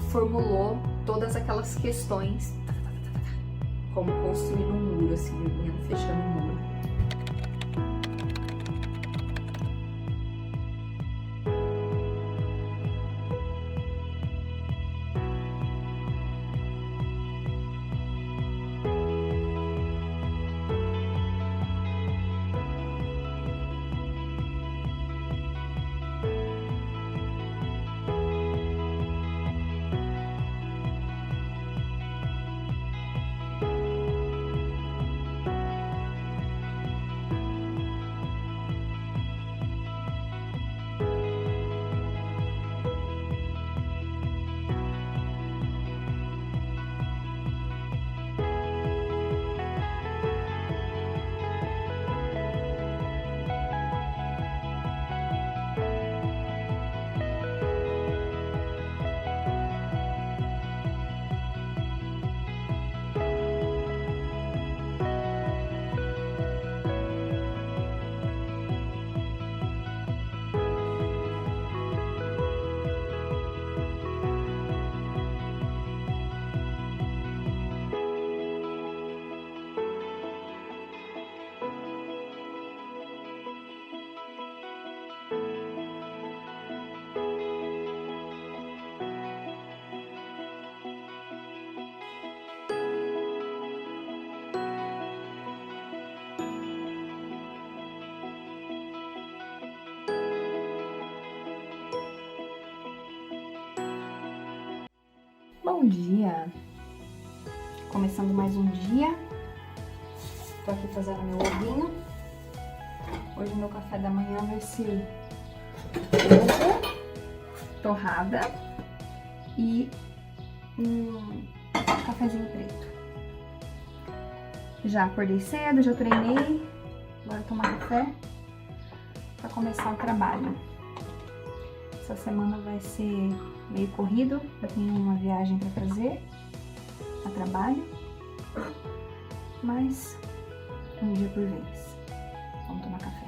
formulou todas aquelas questões, como construir um muro, assim, indo fechando um muro. Bom dia! Começando mais um dia. Tô aqui fazendo meu ovinho. Hoje meu café da manhã vai ser ovo, torrada e um cafezinho preto. Já acordei cedo, já treinei. Agora tomar café para começar o trabalho. Essa semana vai ser meio corrido, eu tenho uma viagem para fazer a trabalho, mas um dia por vez. Vamos tomar café.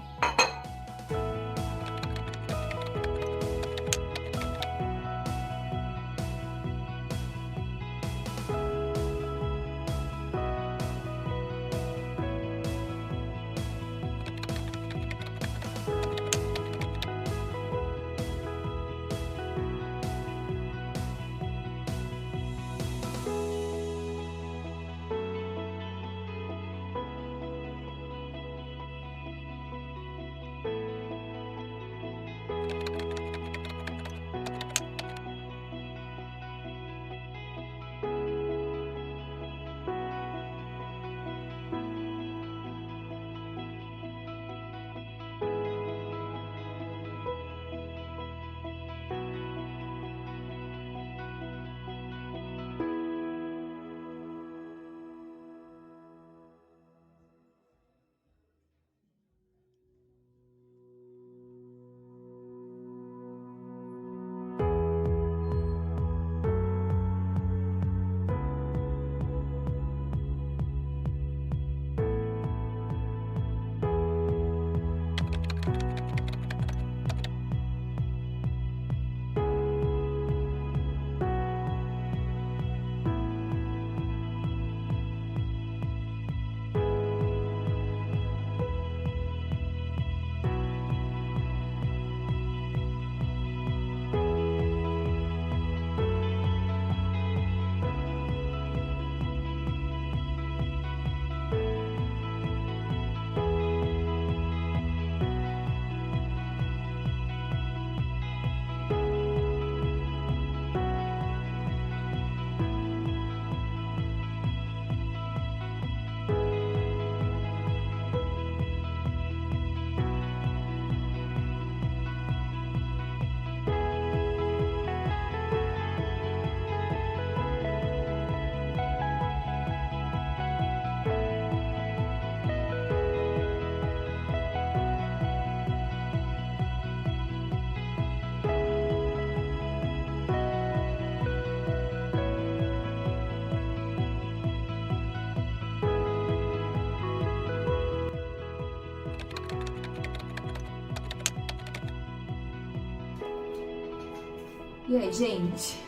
E aí, gente?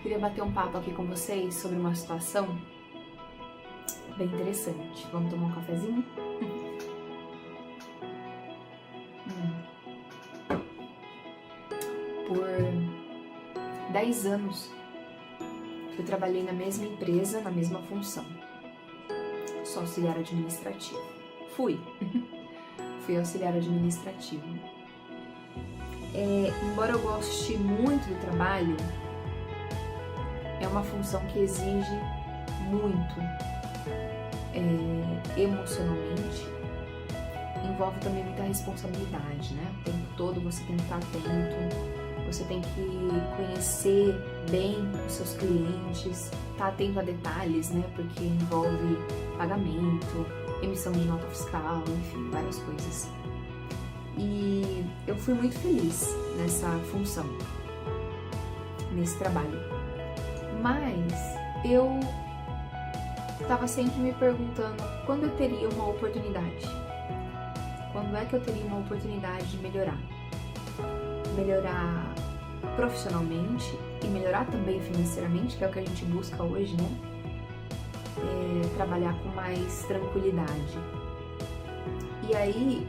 Queria bater um papo aqui com vocês sobre uma situação bem interessante. Vamos tomar um cafezinho? Por 10 anos eu trabalhei na mesma empresa, na mesma função. Sou auxiliar administrativo. Fui auxiliar administrativo. Embora eu goste muito do trabalho, é uma função que exige muito emocionalmente, envolve também muita responsabilidade, né? O tempo todo você tem que estar atento, você tem que conhecer bem os seus clientes, estar atento a detalhes, né? Porque envolve pagamento, emissão de nota fiscal, enfim, várias coisas. E eu fui muito feliz nessa função, nesse trabalho. Mas eu estava sempre me perguntando quando eu teria uma oportunidade. Quando é que eu teria uma oportunidade de melhorar? Melhorar profissionalmente e melhorar também financeiramente, que é o que a gente busca hoje, né? Trabalhar com mais tranquilidade. E aí,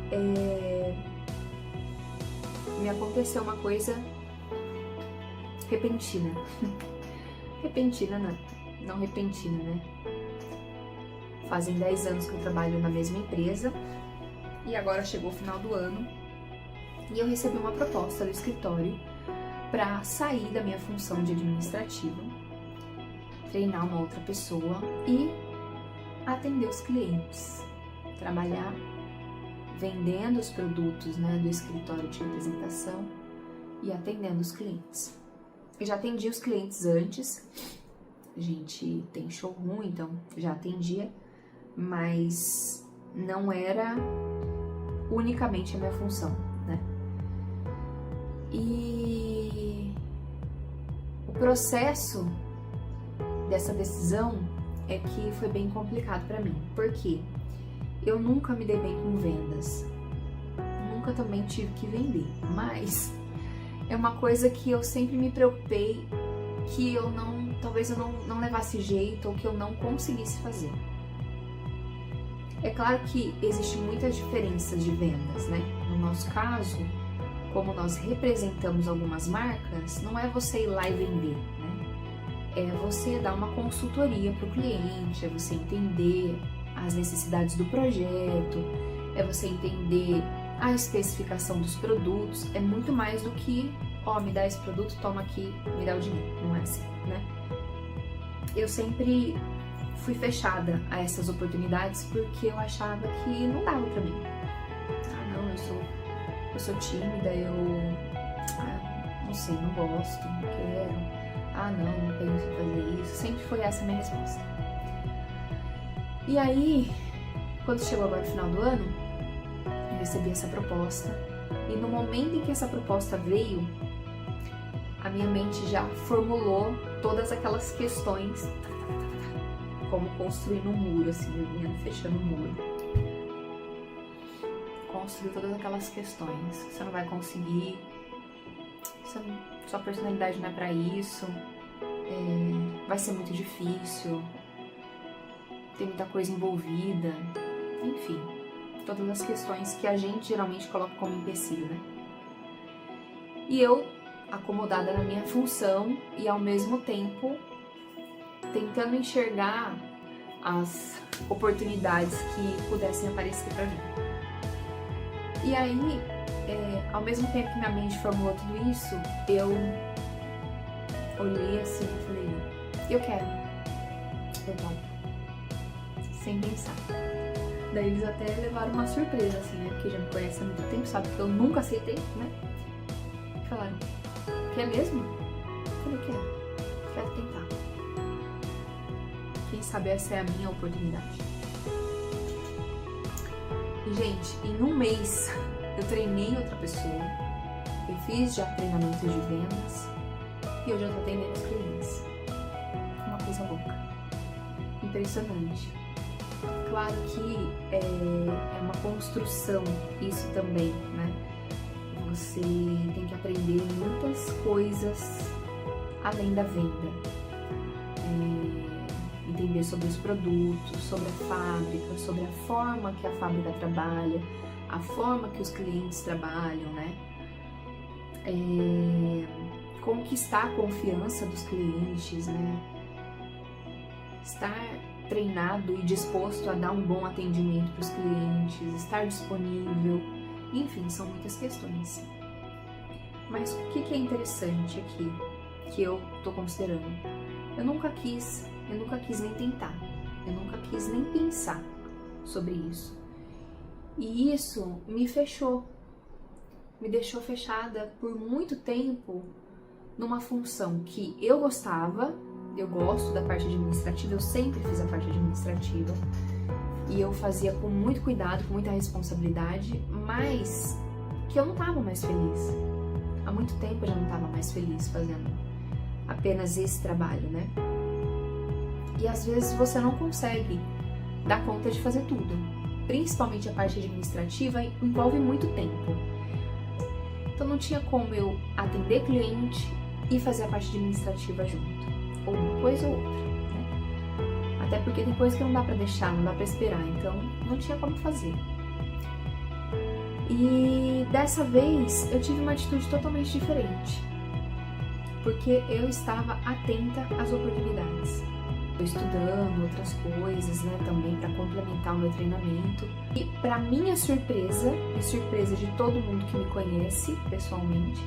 me aconteceu uma coisa repentina. Repentina, não repentina, né? Fazem 10 anos que eu trabalho na mesma empresa e agora chegou o final do ano e eu recebi uma proposta do escritório para sair da minha função de administrativa, treinar uma outra pessoa e atender os clientes, trabalhar vendendo os produtos, né, do escritório de representação e atendendo os clientes. Eu já atendi os clientes antes, a gente tem showroom, então já atendia, mas não era unicamente a minha função, né? E o processo dessa decisão é que foi bem complicado para mim, porque eu nunca me dei bem com vendas, nunca também tive que vender, mas é uma coisa que eu sempre me preocupei que talvez eu não levasse jeito ou que eu não conseguisse fazer. É claro que existem muitas diferenças de vendas, né? No nosso caso, como nós representamos algumas marcas, não é você ir lá e vender, né? É você dar uma consultoria para o cliente, é você entender as necessidades do projeto, é você entender a especificação dos produtos, é muito mais do que, me dá esse produto, toma aqui, me dá o dinheiro, não é assim, né? Eu sempre fui fechada a essas oportunidades porque eu achava que não dava pra mim. Não, eu sou tímida, não sei, não gosto, não quero, não penso em fazer isso, sempre foi essa a minha resposta. E aí, quando chegou agora o final do ano, eu recebi essa proposta e no momento em que essa proposta veio, a minha mente já formulou todas aquelas questões, como construir um muro, assim, eu vinha fechando um muro. Construir todas aquelas questões, você não vai conseguir, sua personalidade não é pra isso, vai ser muito difícil, tem muita coisa envolvida, enfim, todas as questões que a gente geralmente coloca como empecilho, né? E eu, acomodada na minha função e ao mesmo tempo tentando enxergar as oportunidades que pudessem aparecer pra mim. E aí, ao mesmo tempo que minha mente formulou tudo isso, eu olhei assim e falei, eu quero, eu topo, sem pensar. Daí eles até levaram uma surpresa, assim, né? Porque já me conhecem há muito tempo, sabe que eu nunca aceitei, né? E falaram, quer mesmo? Eu falei, quero tentar. Quem sabe essa é a minha oportunidade. E, gente, em um mês eu treinei outra pessoa, eu fiz já treinamentos de vendas e eu já tô atendendo os clientes. Uma coisa louca. Impressionante. Claro que é uma construção isso também, né? Você tem que aprender muitas coisas além da venda. Entender sobre os produtos, sobre a fábrica, sobre a forma que a fábrica trabalha, a forma que os clientes trabalham, né? Conquistar a confiança dos clientes, né? Estar treinado e disposto a dar um bom atendimento para os clientes, estar disponível, enfim, são muitas questões. Mas o que é interessante aqui, que eu estou considerando? Eu nunca quis nem tentar, eu nunca quis nem pensar sobre isso. E isso me fechou, me deixou fechada por muito tempo numa função que eu gostava, eu gosto da parte administrativa, eu sempre fiz a parte administrativa e eu fazia com muito cuidado, com muita responsabilidade, mas que eu não estava mais feliz. Há muito tempo eu já não estava mais feliz fazendo apenas esse trabalho, né? E às vezes você não consegue dar conta de fazer tudo, principalmente a parte administrativa envolve muito tempo. Então não tinha como eu atender cliente e fazer a parte administrativa junto, ou uma coisa ou outra, né? Até porque tem coisa que não dá pra deixar, não dá pra esperar, então não tinha como fazer. E dessa vez eu tive uma atitude totalmente diferente, porque eu estava atenta às oportunidades. Eu estudando outras coisas, né, também para complementar o meu treinamento. E para minha surpresa, e surpresa de todo mundo que me conhece pessoalmente,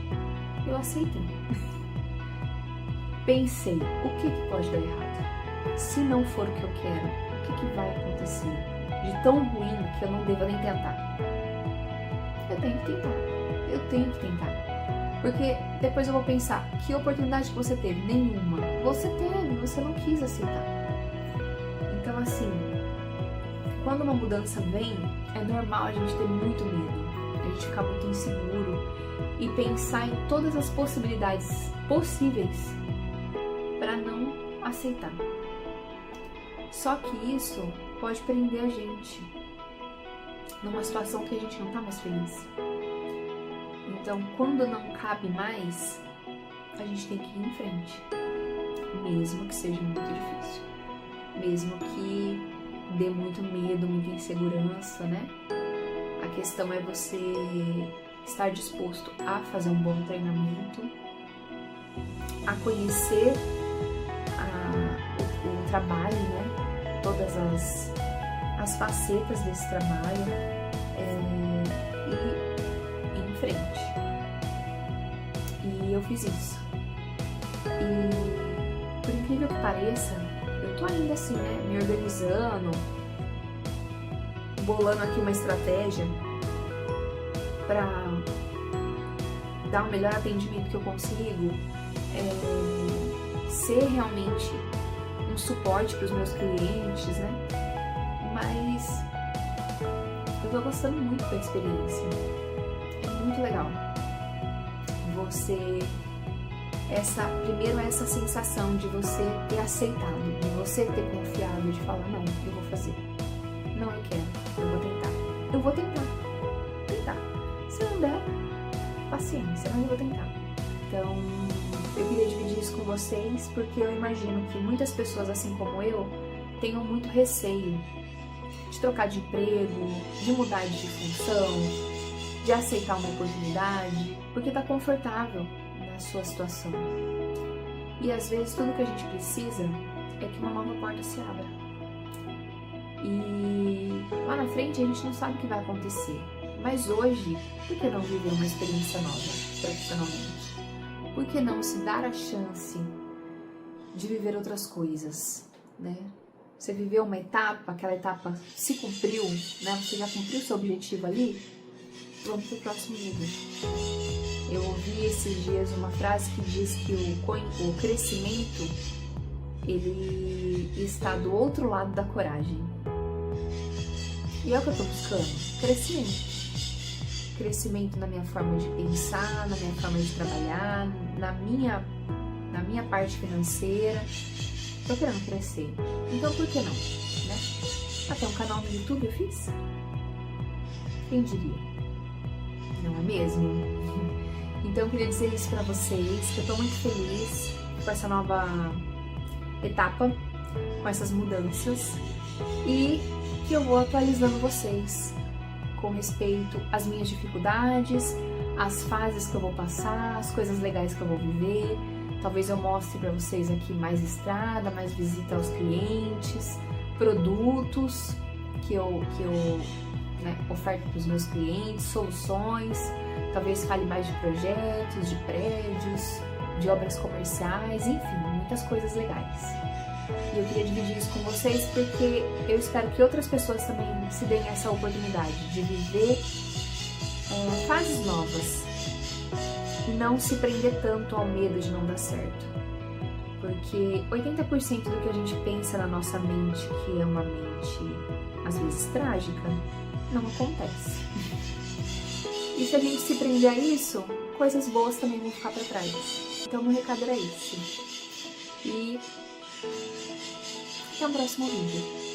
eu aceitei. Pensei, o que pode dar errado? Se não for o que eu quero, o que vai acontecer? De tão ruim que eu não devo nem tentar. Eu tenho que tentar. Porque depois eu vou pensar, que oportunidade que você teve? Nenhuma. Você teve, você não quis aceitar. Então assim, quando uma mudança vem, é normal a gente ter muito medo, a gente ficar muito inseguro e pensar em todas as possibilidades possíveis para não aceitar. Só que isso pode prender a gente numa situação que a gente não tá mais feliz. Então, quando não cabe mais, a gente tem que ir em frente, mesmo que seja muito difícil, mesmo que dê muito medo, muita insegurança, né? A questão é você estar disposto a fazer um bom treinamento, a conhecer o trabalho, né? Todas as facetas desse trabalho e ir em frente. E eu fiz isso. E por incrível que pareça, eu tô ainda assim, né? Me organizando, bolando aqui uma estratégia para dar o melhor atendimento que eu consigo, ser realmente um suporte para os meus clientes, né? Mas eu tô gostando muito da experiência. É muito legal. Primeiro essa sensação de você ter aceitado, de você ter confiado, de falar, não, eu vou fazer. Não, eu quero, eu vou tentar. Eu vou tentar. Se não der, paciência, mas eu vou tentar. Então, eu queria dividir isso com vocês, porque eu imagino que muitas pessoas, assim como eu, tenham muito receio de trocar de emprego, de mudar de função, de aceitar uma oportunidade, porque tá confortável na sua situação. E às vezes tudo que a gente precisa é que uma nova porta se abra. E lá na frente a gente não sabe o que vai acontecer. Mas hoje, por que não viver uma experiência nova profissionalmente? Por que não se dar a chance de viver outras coisas, né? Você viveu uma etapa, aquela etapa se cumpriu, né? Você já cumpriu seu objetivo ali, vamos pro próximo nível. Eu ouvi esses dias uma frase que diz que o crescimento, ele está do outro lado da coragem. E é o que eu tô buscando, crescimento. Crescimento na minha forma de pensar, na minha forma de trabalhar, na minha parte financeira. Tô querendo crescer. Então por que não, né? Até um canal no YouTube eu fiz. Quem diria? Não é mesmo? Então eu queria dizer isso pra vocês, que eu tô muito feliz com essa nova etapa, com essas mudanças, e que eu vou atualizando vocês com respeito às minhas dificuldades, às fases que eu vou passar, as coisas legais que eu vou viver. Talvez eu mostre para vocês aqui mais estrada, mais visita aos clientes, produtos que eu oferto para os meus clientes, soluções. Talvez fale mais de projetos, de prédios, de obras comerciais, enfim, muitas coisas legais. E eu queria dividir isso com vocês porque eu espero que outras pessoas também se deem essa oportunidade de viver fases novas e não se prender tanto ao medo de não dar certo. Porque 80% do que a gente pensa na nossa mente, que é uma mente às vezes trágica, não acontece. E se a gente se prender a isso, coisas boas também vão ficar para trás. Então meu recado era esse. E até o próximo vídeo.